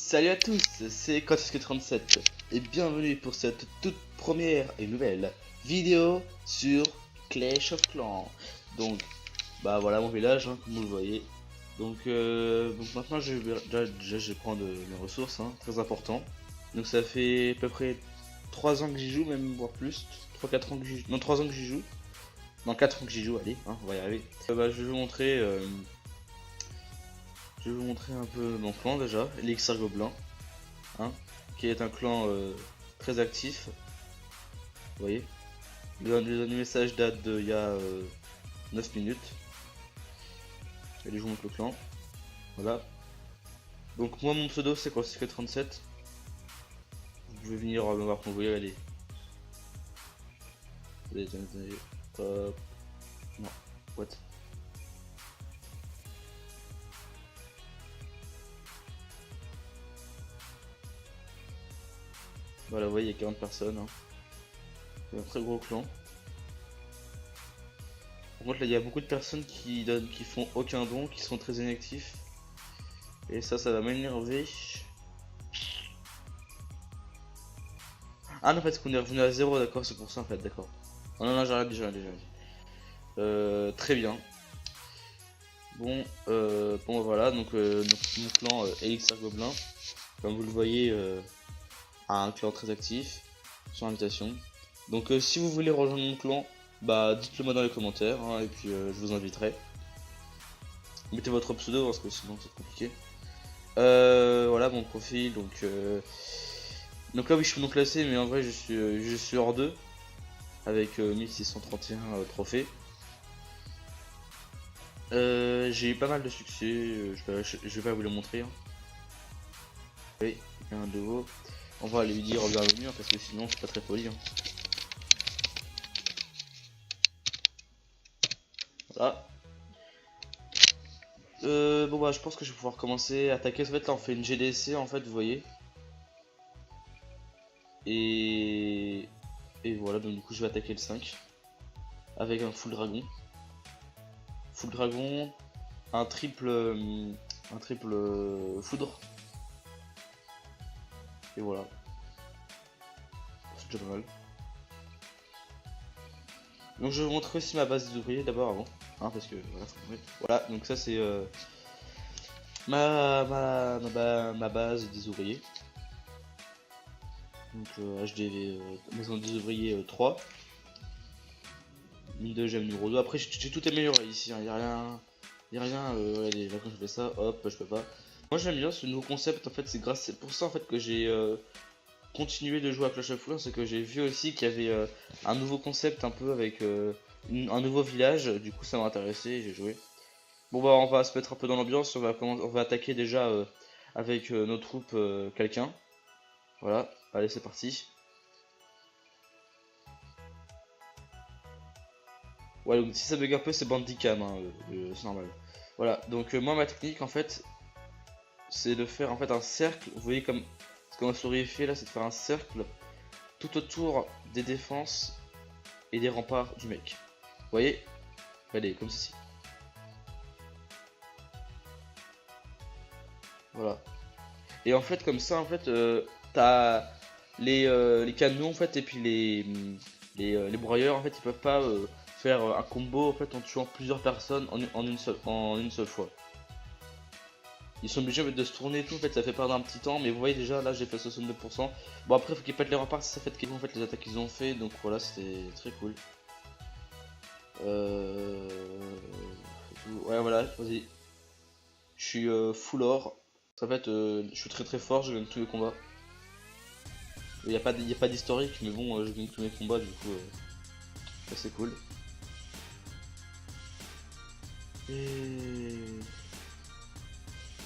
Salut à tous, c'est Kotiske37 et bienvenue pour cette toute première et nouvelle vidéo sur Clash of Clans. Donc, bah voilà mon village, hein, comme vous le voyez. Donc maintenant déjà, je vais prendre mes ressources, hein, très important. Donc ça fait à peu près 3 ans que j'y joue, même voire plus, 3-4 ans que j'y joue, non 3 ans que j'y joue. Non 4 ans que j'y joue, allez, hein, on va y arriver. Bah, je vais vous montrer... Je vais vous montrer un peu mon clan déjà, l'Elixir Gobelin, hein, qui est un clan très actif. Vous voyez, le dernier message date d'il y a 9 minutes. Allez, je vous montre le clan. Voilà. Donc moi mon pseudo c'est Kotiske37. Vous pouvez venir me voir quand vous voyez, allez. Attendez. Non, what? Voilà, vous voyez, il y a 40 personnes. Hein. C'est un très gros clan. Par contre, là, il y a beaucoup de personnes qui font aucun don, qui sont très inactifs. Et ça va m'énerver. Ah non, parce qu'on est revenu à 0, d'accord, c'est pour ça en fait, d'accord. Oh, non, j'ai déjà dit. Très bien. Bon, voilà, donc mon clan Elixir Gobelin, comme vous le voyez, a un clan très actif, sur invitation. Donc si vous voulez rejoindre mon clan, bah dites-le moi dans les commentaires, hein, et puis je vous inviterai. Mettez votre pseudo parce que sinon c'est compliqué. Voilà mon profil, donc là oui je suis non classé, mais en vrai je suis hors 2 avec 1631 trophées. J'ai eu pas mal de succès, je vais pas vous le montrer. Hein. Oui, il y a un de haut. On va lui dire bienvenue hein, parce que sinon c'est pas très poli. Hein. Voilà. Bon bah je pense que je vais pouvoir commencer à attaquer. En fait là on fait une GDC en fait, vous voyez. Et voilà, donc du coup je vais attaquer le 5 avec un full dragon. Full dragon, un triple foudre. Et voilà. C'est déjà pas mal. Donc je vais vous montrer aussi ma base des ouvriers d'abord avant. Hein, parce que voilà, voilà, donc ça c'est ma base des ouvriers. Donc HDV maison des ouvriers 3. Mine de gemme numéro 2. Après j'ai tout amélioré ici, hein. Y a rien, allez, là quand je fais ça, hop, je peux pas. Moi j'aime bien ce nouveau concept en fait, c'est pour ça en fait que j'ai continué de jouer à Clash of Clans, c'est que j'ai vu aussi qu'il y avait un nouveau concept un peu avec un nouveau village, du coup ça m'a intéressé et j'ai joué. Bon bah on va se mettre un peu dans l'ambiance, on va attaquer déjà avec nos troupes quelqu'un. Voilà, allez c'est parti. Ouais donc si ça bug un peu c'est Bandicam, hein, c'est normal. Voilà, donc moi ma technique en fait c'est de faire en fait un cercle, vous voyez comme ce que ma souris fait là, c'est de faire un cercle tout autour des défenses et des remparts du mec. Vous voyez? Allez, comme ceci. Voilà. Et en fait, comme ça, en fait, t'as les canons, en fait, et puis les broyeurs, en fait, ils peuvent pas faire un combo, en fait, en tuant plusieurs personnes en une seule fois. Ils sont obligés de se tourner et tout, en fait, ça fait perdre un petit temps, mais vous voyez déjà, là, j'ai fait 62%. Bon, après, faut qu'ils pètent les remparts, ça fait qu'ils en fait les attaques qu'ils ont fait, donc voilà, c'était très cool. Ouais, voilà, vas-y. Je suis full or. En fait, je suis très fort, je gagne tous les combats. Il n'y a pas d'historique, mais bon, je gagne tous mes combats, du coup, ça c'est cool. Et...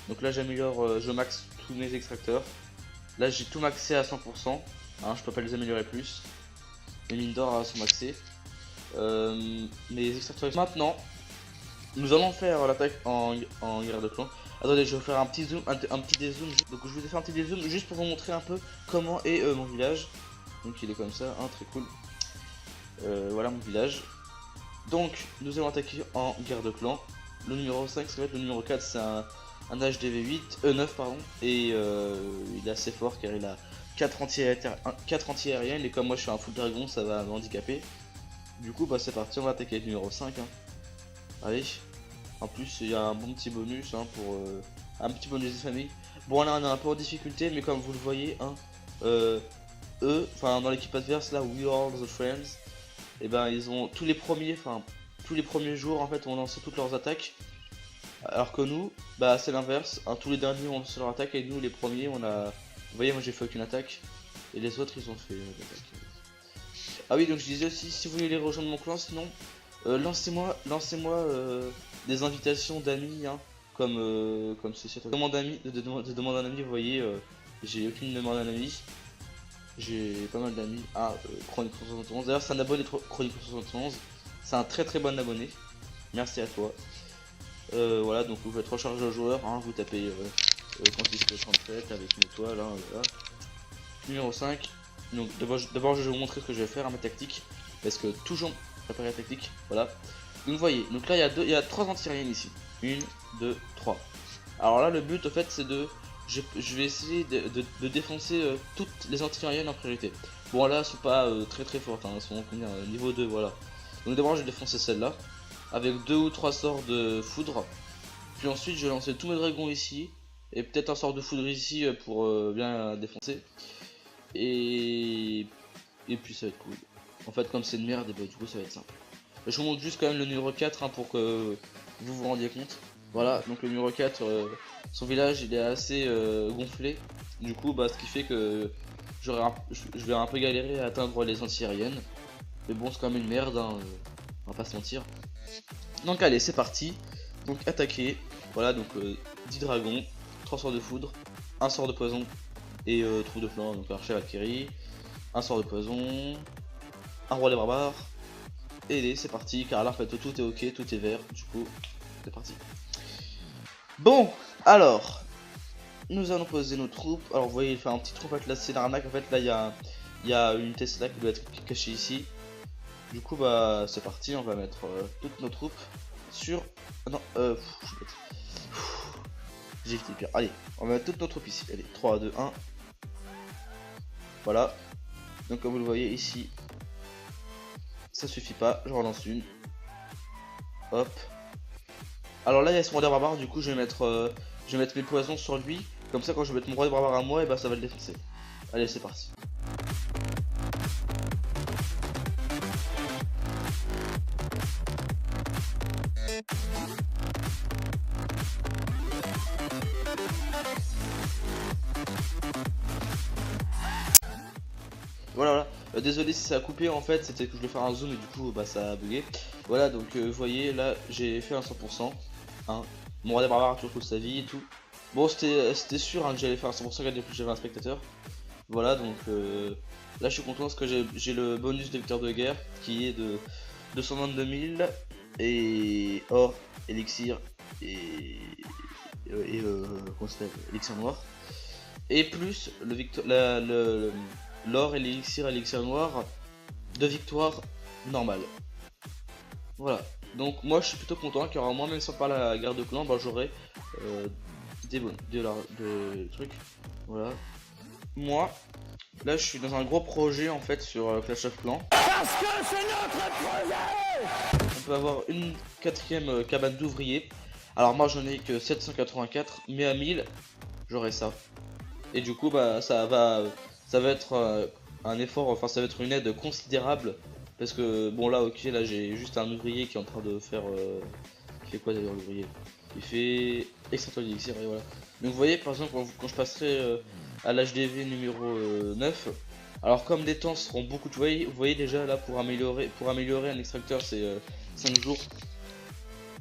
Donc là, j'améliore, je max tous mes extracteurs. Là, j'ai tout maxé à 100%. Hein, je peux pas les améliorer plus. Les mines d'or sont maxées. Mes extracteurs. Maintenant, nous allons faire l'attaque en guerre de clan. Attendez, je vais faire un petit zoom, un petit dézoom. Donc je vous ai fait un petit dézoom juste pour vous montrer un peu comment est mon village. Donc il est comme ça, hein, très cool. Voilà mon village. Donc nous allons attaquer en guerre de clan. Le numéro 5, ça va être le numéro 4, un HDV 8, 9 pardon, et il est assez fort car il a 4 anti-aériennes, et comme moi je suis un full dragon, ça va m'handicaper. Du coup bah c'est parti, on va attaquer avec le numéro 5 hein. Allez, en plus il y a un bon petit bonus hein, pour un petit bonus de famille. Bon là on est un peu en difficulté, mais comme vous le voyez hein, eux, enfin dans l'équipe adverse là, We Are The Friends, et ben ils ont tous les premiers jours en fait ont lancé toutes leurs attaques, alors que nous bah c'est l'inverse hein, tous les derniers ont lancé leur attaque, et nous les premiers on a, vous voyez moi j'ai fait aucune attaque et les autres ils ont fait l'attaque. Ah oui, donc je disais aussi, si vous voulez les rejoindre mon clan, sinon lancez-moi des invitations d'amis hein, comme ceci. Demande un ami, vous voyez, j'ai aucune demande d'un ami. J'ai pas mal d'amis. Ah, Chronique 71. D'ailleurs, c'est un abonné de Chronique 71. C'est un très bon abonné. Merci à toi. Voilà, donc vous faites recharger au joueur. Hein, vous tapez consiste 37 avec une étoile. Hein, voilà. Numéro 5. Donc d'abord, je vais vous montrer ce que je vais faire à ma tactique. Parce que toujours préparer la tactique. Voilà. Donc vous voyez, donc là il y a 3 anti-aériennes ici. 1, 2, 3. Alors là, le but, en fait, c'est de. Je vais essayer de défoncer toutes les anti-aériennes en priorité. Bon là elles sont pas très fortes, hein, elles sont combien niveau 2 voilà. Donc d'abord je vais défoncer celle-là avec 2 ou 3 sorts de foudre. Puis ensuite je vais lancer tous mes dragons ici. Et peut-être un sort de foudre ici pour bien défoncer. Et puis ça va être cool. En fait comme c'est une merde, et bah, du coup ça va être simple. Je vous montre juste quand même le numéro 4 hein, pour que vous vous rendiez compte. Voilà, donc le numéro 4, son village il est assez gonflé. Du coup, bah, ce qui fait que je vais un peu galérer à atteindre les anti-aériennes. Mais bon, c'est quand même une merde, hein, on va pas se mentir. Donc allez, c'est parti. Donc attaquer. Voilà, donc 10 dragons, 3 sorts de foudre, 1 sort de poison et troupe de flanc, donc archer Valkyrie, 1 sort de poison, un roi des barbares. Et allez, c'est parti, car là en fait tout est ok, tout est vert, du coup, c'est parti. Bon, alors, nous allons poser nos troupes. Alors, vous voyez, il fait un petit trou. En fait, là, c'est l'arnaque. En fait, là, il y a une Tesla qui doit être cachée ici. Du coup, bah, c'est parti. On va mettre toutes nos troupes sur. Non, j'ai été pire. Allez, on va mettre toutes nos troupes ici. Allez, 3, 2, 1. Voilà. Donc, comme vous le voyez ici, ça suffit pas. Je relance une. Hop. Alors là il y a son roi des barbares, du coup je vais mettre mes poisons sur lui. Comme ça quand je vais mettre mon roi des barbares à moi, et bah ça va le défoncer. Allez c'est parti. Voilà. Désolé si ça a coupé, en fait c'était que je voulais faire un zoom et du coup bah ça a bugué. Voilà donc vous voyez là j'ai fait un 100%. Hein. Mon roi des barbares a toujours toute sa vie et tout. Bon c'était sûr hein, que j'allais faire un 100% depuis que j'avais un spectateur. Voilà donc là je suis content parce que j'ai le bonus de victoire de guerre qui est de 222 000 et or, élixir et élixir noir. Et plus l'or et l'élixir noir de victoire normale. Voilà. Donc moi je suis plutôt content car moi même sans pas la guerre de clan, bah, j'aurai de trucs. Voilà. Moi, là je suis dans un gros projet en fait sur Clash of Clans. Parce que c'est notre projet. On peut avoir une 4ème cabane d'ouvriers. Alors moi j'en ai que 784, mais à 1000 j'aurai ça. Et du coup bah ça va être un effort, enfin ça va être une aide considérable. Parce que bon là ok là j'ai juste un ouvrier qui est en train de faire il fait quoi d'ailleurs l'ouvrier? Il fait extracteur d'élixir et voilà. Donc vous voyez par exemple quand je passerai à l'HDV numéro 9. Alors comme les temps seront beaucoup, vous voyez déjà là pour améliorer un extracteur c'est 5 jours.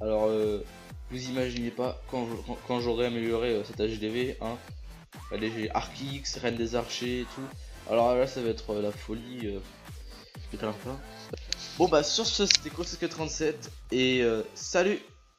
Alors vous imaginez pas quand j'aurai amélioré cet HDV hein. Allez j'ai Archix, Reine des Archers et tout. Alors là ça va être la folie. Bon bah sur ce c'était Course 37 et salut.